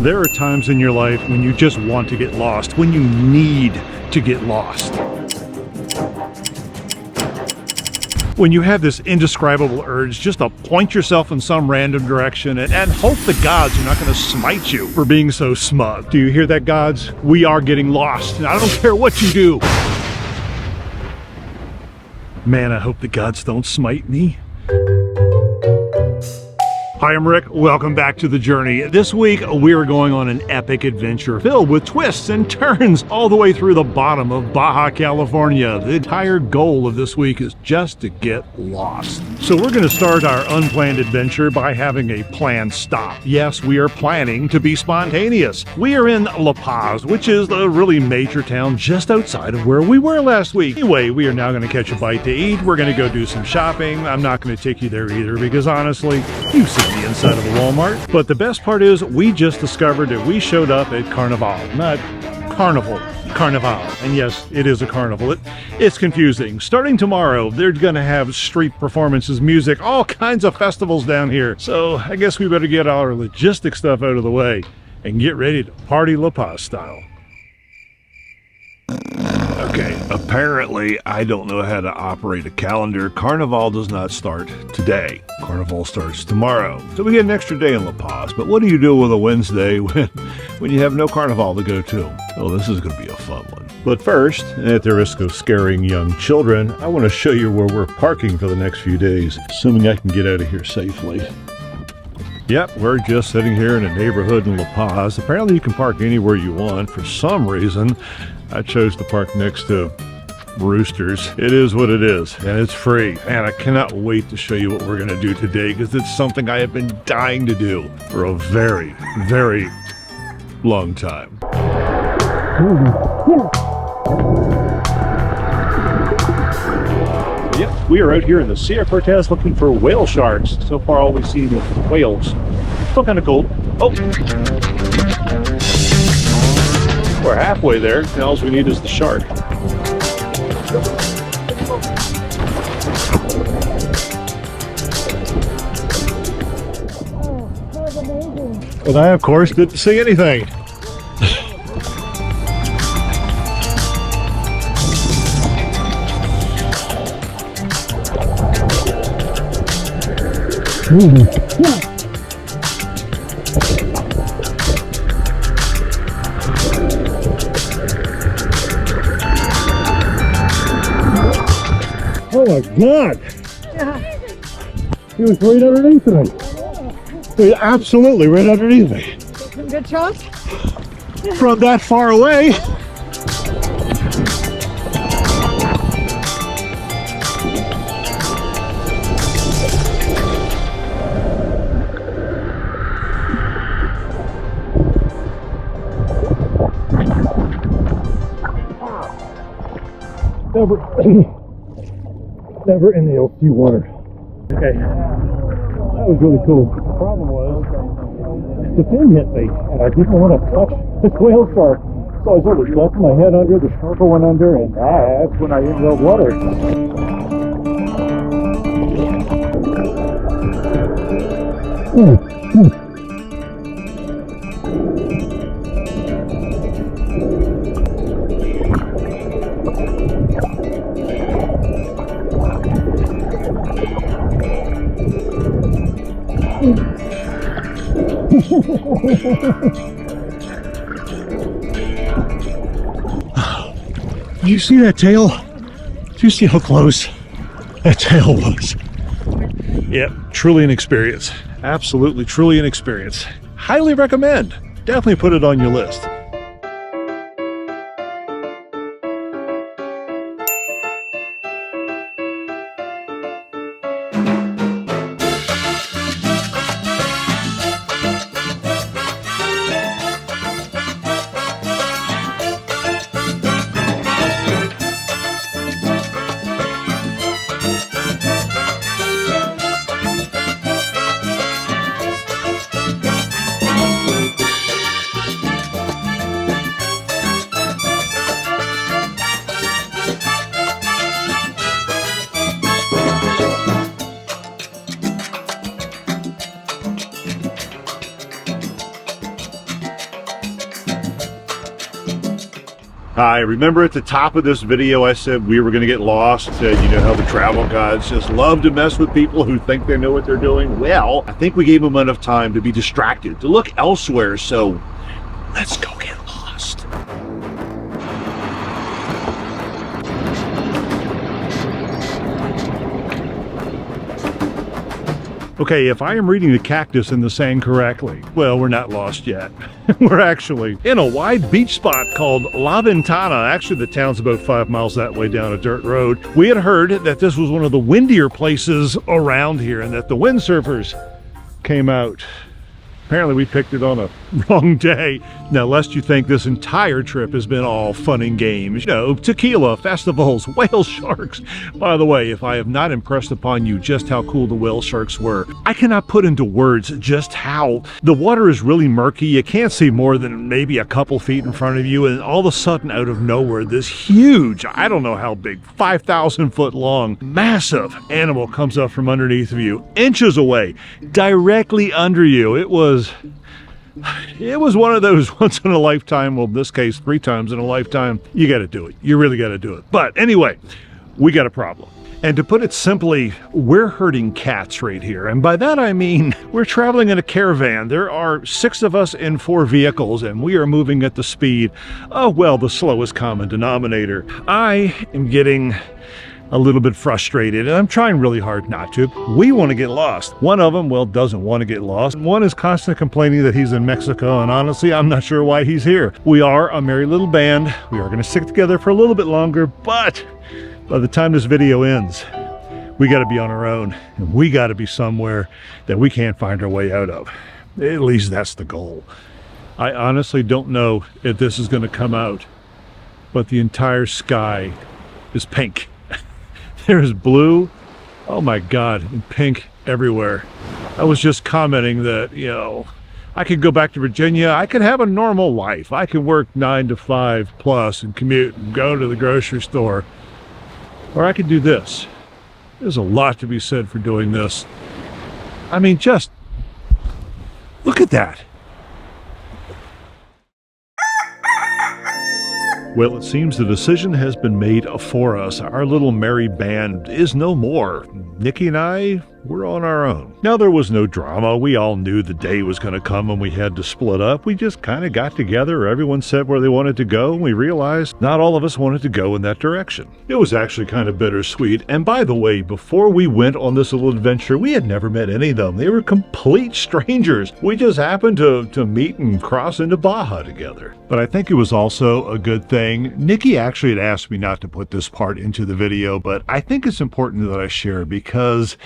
There are times in your life when you just want to get lost, when you need to get lost. When you have this indescribable urge just to point yourself in some random direction and hope the gods are not going to smite you for being so smug. Do you hear that, gods? We are getting lost, and I don't care what you do. Man, I hope the gods don't smite me. Hi, I'm Rick. Welcome back to The Journey. This week, we are going on an epic adventure filled with twists and turns all the way through the bottom of Baja California. The entire goal of this week is just to get lost. So we're going to start our unplanned adventure by having a planned stop. Yes, we are planning to be spontaneous. We are in La Paz, which is a really major town just outside of where we were last week. Anyway, we are now going to catch a bite to eat. We're going to go do some shopping. I'm not going to take you there either because honestly, you've seen the inside of a Walmart. But the best part is we just discovered that we showed up at Carnival, not Carnival. Carnival. And yes, it is a carnival. It's confusing. Starting tomorrow, they're going to have street performances, music, all kinds of festivals down here. So I guess we better get our logistic stuff out of the way and get ready to party La Paz style. Okay, apparently I don't know how to operate a calendar. Carnival does not start today. Carnival starts tomorrow. So we get an extra day in La Paz. But what do you do with a Wednesday when you have no Carnival to go to? Oh, this is going to be a fun one. But first, at the risk of scaring young children, I want to show you where we're parking for the next few days, assuming I can get out of here safely. Yep, we're just sitting here in a neighborhood in La Paz. Apparently you can park anywhere you want. For some reason, I chose to park next to Roosters. It is what it is, and it's free. And I cannot wait to show you what we're going to do today because it's something I have been dying to do for a very, very long time. Yep, we are out here in the Sierra Cortez looking for whale sharks. So far, all we've seen is whales. Still kind of cool. Oh! We're halfway there, and all we need is the shark. And I, of course, didn't see anything. Oh my God! Yeah. He was right underneath me. He was absolutely right underneath me. Some good shots? From that far away. Never in the ocean water. Okay, that was really cool. The problem was the fin hit me, and I didn't want to touch the whale shark. So I sort of left my head under, the snorkel went under, and that's when I hit the water. Did you see that tail? Did you see how close that tail was? Yep, truly an experience. Absolutely, truly an experience. Highly recommend. Definitely put it on your list. Hi, remember at the top of this video I said we were going to get lost? I said, you know how the travel guides just love to mess with people who think they know what they're doing? Well, I think we gave them enough time to be distracted, to look elsewhere, so let's go get lost. Okay, if I am reading the cactus in the sand correctly, well, we're not lost yet. We're actually in a wide beach spot called La Ventana. Actually, the town's about 5 miles that way down a dirt road. We had heard that this was one of the windier places around here and that the windsurfers came out. Apparently we picked it on a wrong day. Now, lest you think this entire trip has been all fun and games, you know, tequila, festivals, whale sharks. By the way, if I have not impressed upon you just how cool the whale sharks were, I cannot put into words just how. The water is really murky. You can't see more than maybe a couple feet in front of you, and all of a sudden, out of nowhere, this huge, I don't know how big, 5,000 foot long, massive animal comes up from underneath of you, inches away, directly under you. It was one of those once in a lifetime, well, in this case, 3 times in a lifetime. You got to do it. You really got to do it. But anyway, we got a problem. And to put it simply, we're herding cats right here. And by that I mean, we're traveling in a caravan. There are 6 of us in 4 vehicles, and we are moving at the speed of, well, the slowest common denominator. I am getting a little bit frustrated, and I'm trying really hard not to. We want to get lost. One of them, well, doesn't want to get lost. One is constantly complaining that he's in Mexico, and honestly, I'm not sure why he's here. We are a merry little band. We are going to stick together for a little bit longer, but by the time this video ends, we got to be on our own, and we got to be somewhere that we can't find our way out of. At least that's the goal. I honestly don't know if this is going to come out, but the entire sky is pink. There's blue, oh my God, and pink everywhere. I was just commenting that, you know, I could go back to Virginia. I could have a normal life. I could work 9 to 5 plus and commute and go to the grocery store. Or I could do this. There's a lot to be said for doing this. I mean, just look at that. Well, it seems the decision has been made for us. Our little merry band is no more. Nikki and I, we're on our own. Now, there was no drama. We all knew the day was going to come when we had to split up. We just kind of got together. Everyone said where they wanted to go, and we realized not all of us wanted to go in that direction. It was actually kind of bittersweet. And by the way, before we went on this little adventure, we had never met any of them. They were complete strangers. We just happened to meet and cross into Baja together. But I think it was also a good thing. Nikki actually had asked me not to put this part into the video, but I think it's important that I share because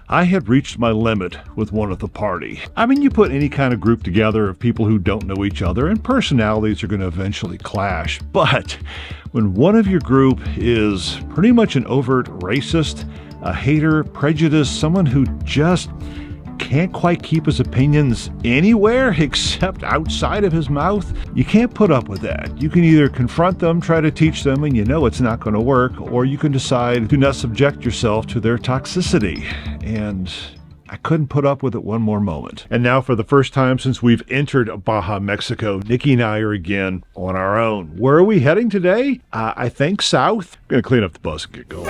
I had reached my limit with one at the party. I mean, you put any kind of group together of people who don't know each other, and personalities are going to eventually clash. But when one of your group is pretty much an overt racist, a hater, prejudiced, someone who just can't quite keep his opinions anywhere except outside of his mouth, you can't put up with that. You can either confront them, try to teach them, and you know it's not going to work, or you can decide to not subject yourself to their toxicity. And I couldn't put up with it one more moment. And now, for the first time since we've entered Baja, Mexico, Nikki and I are again on our own. Where are we heading today? I think south. I'm going to clean up the bus and get going.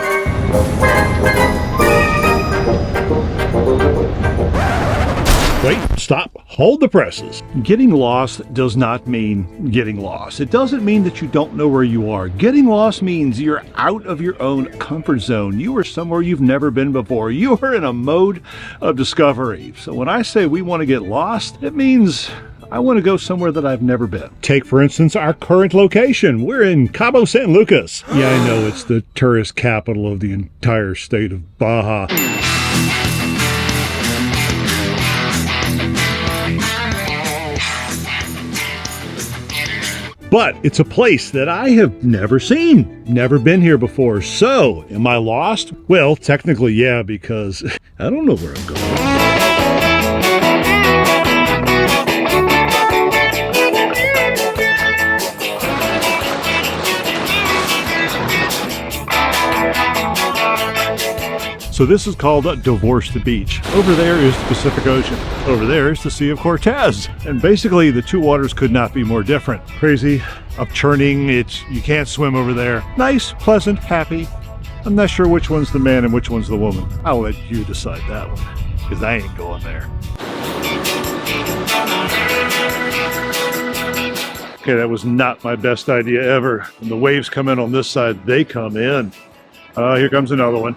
Wait, stop, hold the presses. Getting lost does not mean getting lost. It doesn't mean that you don't know where you are. Getting lost means you're out of your own comfort zone. You are somewhere you've never been before. You are in a mode of discovery. So when I say we want to get lost, it means I want to go somewhere that I've never been. Take, for instance, our current location. We're in Cabo San Lucas. Yeah, I know, it's the tourist capital of the entire state of Baja. But it's a place that I have never seen, never been here before. So, am I lost? Well, technically, yeah, because I don't know where I'm going. So this is called Divorce Beach. Over there is the Pacific Ocean. Over there is the Sea of Cortez. And basically the two waters could not be more different. Crazy, upchurning, you can't swim over there. Nice, pleasant, happy. I'm not sure which one's the man and which one's the woman. I'll let you decide that one, because I ain't going there. Okay, that was not my best idea ever. When the waves come in on this side, they come in. Here comes another one.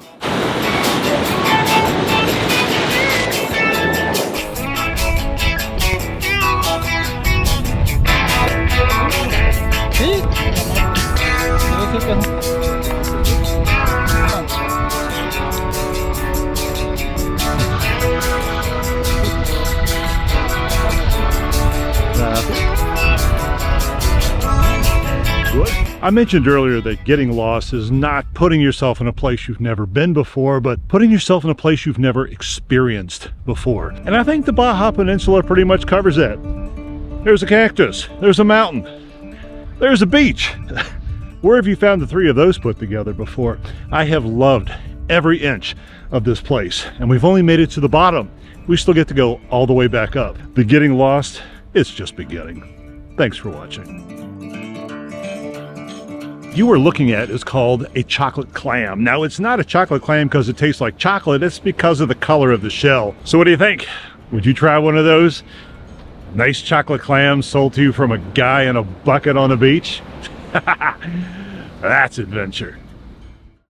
I mentioned earlier that getting lost is not putting yourself in a place you've never been before, but putting yourself in a place you've never experienced before. And I think the Baja Peninsula pretty much covers that. There's a cactus, there's a mountain, there's a beach. Where have you found the three of those put together before? I have loved every inch of this place, and we've only made it to the bottom. We still get to go all the way back up. The getting lost, it's just beginning. Thanks for watching. You are looking at is called a chocolate clam. Now, it's not a chocolate clam because it tastes like chocolate. It's because of the color of the shell. So what do you think? Would you try one of those? Nice chocolate clams sold to you from a guy in a bucket on the beach? That's adventure.